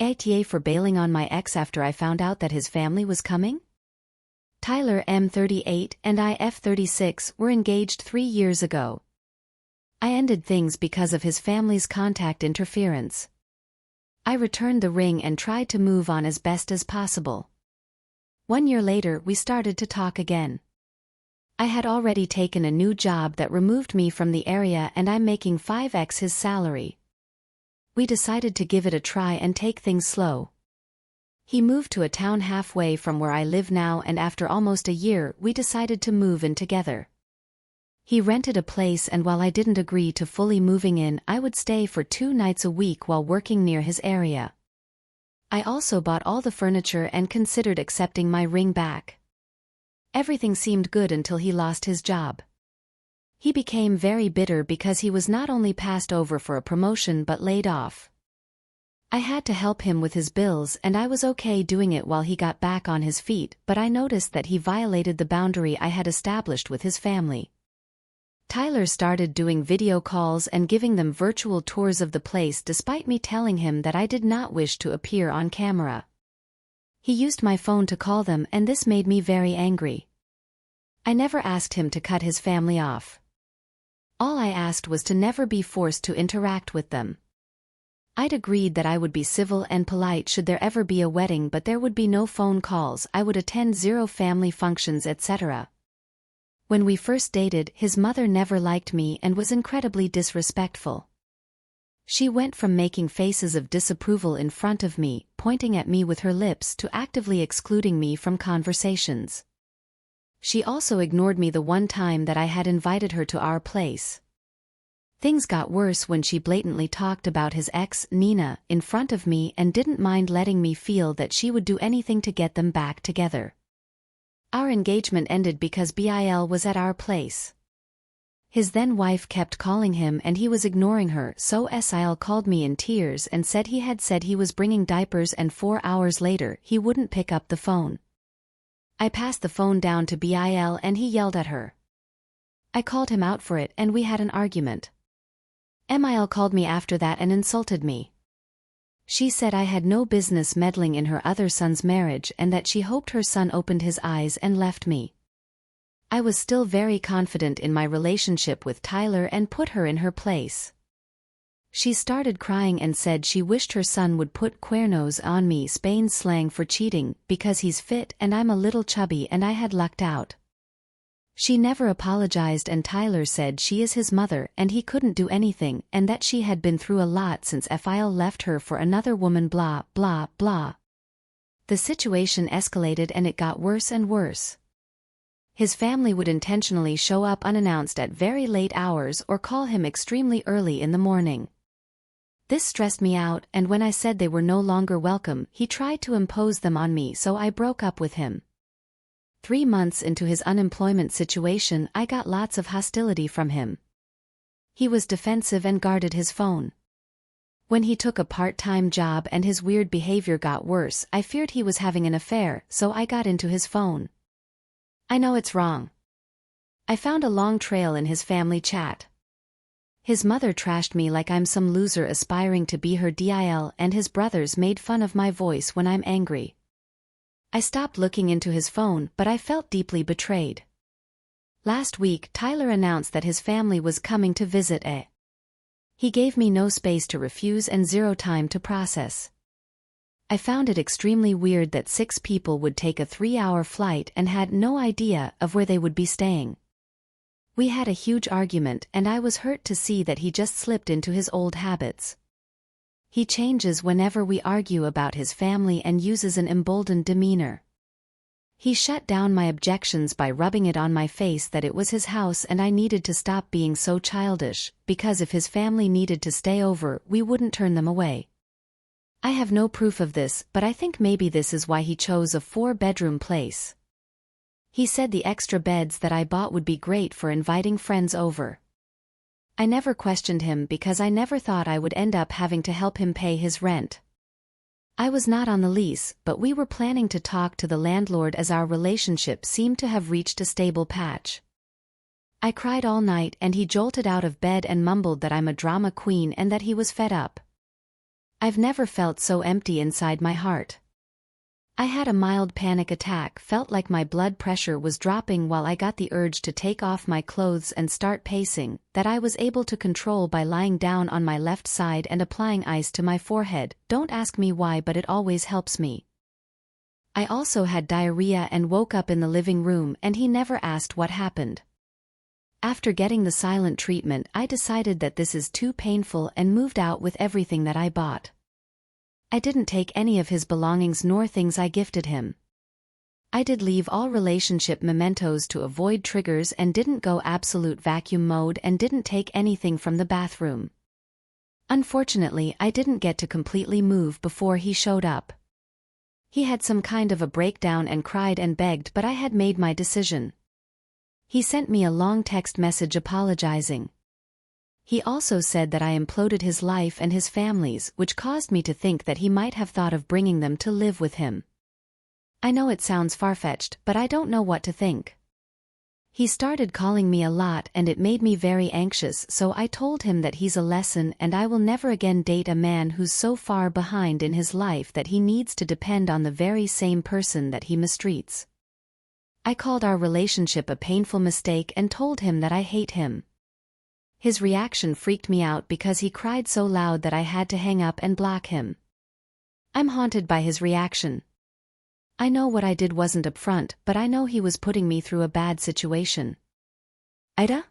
Aita for bailing on my ex after I found out that his family was coming? Tyler M38 and I F36 were engaged 3 years ago. I ended things because of his family's contact interference. I returned the ring and tried to move on as best as possible. 1 year later we started to talk again. I had already taken a new job that removed me from the area and I'm making 5x his salary. We decided to give it a try and take things slow. He moved to a town halfway from where I live now, and after almost a year we decided to move in together. He rented a place, and while I didn't agree to fully moving in, I would stay for 2 nights a week while working near his area. I also bought all the furniture and considered accepting my ring back. Everything seemed good until he lost his job. He became very bitter because he was not only passed over for a promotion but laid off. I had to help him with his bills, and I was okay doing it while he got back on his feet, but I noticed that he violated the boundary I had established with his family. Tyler started doing video calls and giving them virtual tours of the place despite me telling him that I did not wish to appear on camera. He used my phone to call them, and this made me very angry. I never asked him to cut his family off. All I asked was to never be forced to interact with them. I'd agreed that I would be civil and polite should there ever be a wedding, but there would be no phone calls, I would attend 0 family functions, etc. When we first dated, his mother never liked me and was incredibly disrespectful. She went from making faces of disapproval in front of me, pointing at me with her lips, to actively excluding me from conversations. She also ignored me the one time that I had invited her to our place. Things got worse when she blatantly talked about his ex, Nina, in front of me and didn't mind letting me feel that she would do anything to get them back together. Our engagement ended because Bill was at our place. His then-wife kept calling him and he was ignoring her, so Sil called me in tears and said he was bringing diapers, and 4 hours later he wouldn't pick up the phone. I passed the phone down to Bill and he yelled at her. I called him out for it and we had an argument. Emil called me after that and insulted me. She said I had no business meddling in her other son's marriage and that she hoped her son opened his eyes and left me. I was still very confident in my relationship with Tyler and put her in her place. She started crying and said she wished her son would put cuernos on me, Spain's slang for cheating, because he's fit and I'm a little chubby and I had lucked out. She never apologized and Tyler said she is his mother and he couldn't do anything and that she had been through a lot since Phil left her for another woman, blah blah blah. The situation escalated and it got worse and worse. His family would intentionally show up unannounced at very late hours or call him extremely early in the morning. This stressed me out, and when I said they were no longer welcome, he tried to impose them on me, so I broke up with him. 3 months into his unemployment situation, I got lots of hostility from him. He was defensive and guarded his phone. When he took a part-time job and his weird behavior got worse, I feared he was having an affair, so I got into his phone. I know it's wrong. I found a long trail in his family chat. His mother trashed me like I'm some loser aspiring to be her DIL, and his brothers made fun of my voice when I'm angry. I stopped looking into his phone, but I felt deeply betrayed. Last week, Tyler announced that his family was coming to visit. He gave me no space to refuse and 0 time to process. I found it extremely weird that 6 people would take a 3-hour flight and had no idea of where they would be staying. We had a huge argument and I was hurt to see that he just slipped into his old habits. He changes whenever we argue about his family and uses an emboldened demeanor. He shut down my objections by rubbing it on my face that it was his house and I needed to stop being so childish, because if his family needed to stay over, we wouldn't turn them away. I have no proof of this, but I think maybe this is why he chose a 4-bedroom place. He said the extra beds that I bought would be great for inviting friends over. I never questioned him because I never thought I would end up having to help him pay his rent. I was not on the lease, but we were planning to talk to the landlord as our relationship seemed to have reached a stable patch. I cried all night and he jolted out of bed and mumbled that I'm a drama queen and that he was fed up. I've never felt so empty inside my heart. I had a mild panic attack, felt like my blood pressure was dropping while I got the urge to take off my clothes and start pacing, that I was able to control by lying down on my left side and applying ice to my forehead. Don't ask me why, but it always helps me. I also had diarrhea and woke up in the living room, and he never asked what happened. After getting the silent treatment, I decided that this is too painful and moved out with everything that I bought. I didn't take any of his belongings nor things I gifted him. I did leave all relationship mementos to avoid triggers and didn't go absolute vacuum mode and didn't take anything from the bathroom. Unfortunately, I didn't get to completely move before he showed up. He had some kind of a breakdown and cried and begged, but I had made my decision. He sent me a long text message apologizing. He also said that I imploded his life and his family's, which caused me to think that he might have thought of bringing them to live with him. I know it sounds far-fetched, but I don't know what to think. He started calling me a lot and it made me very anxious, so I told him that he's a lesson and I will never again date a man who's so far behind in his life that he needs to depend on the very same person that he mistreats. I called our relationship a painful mistake and told him that I hate him. His reaction freaked me out because he cried so loud that I had to hang up and block him. I'm haunted by his reaction. I know what I did wasn't upfront, but I know he was putting me through a bad situation. Aita?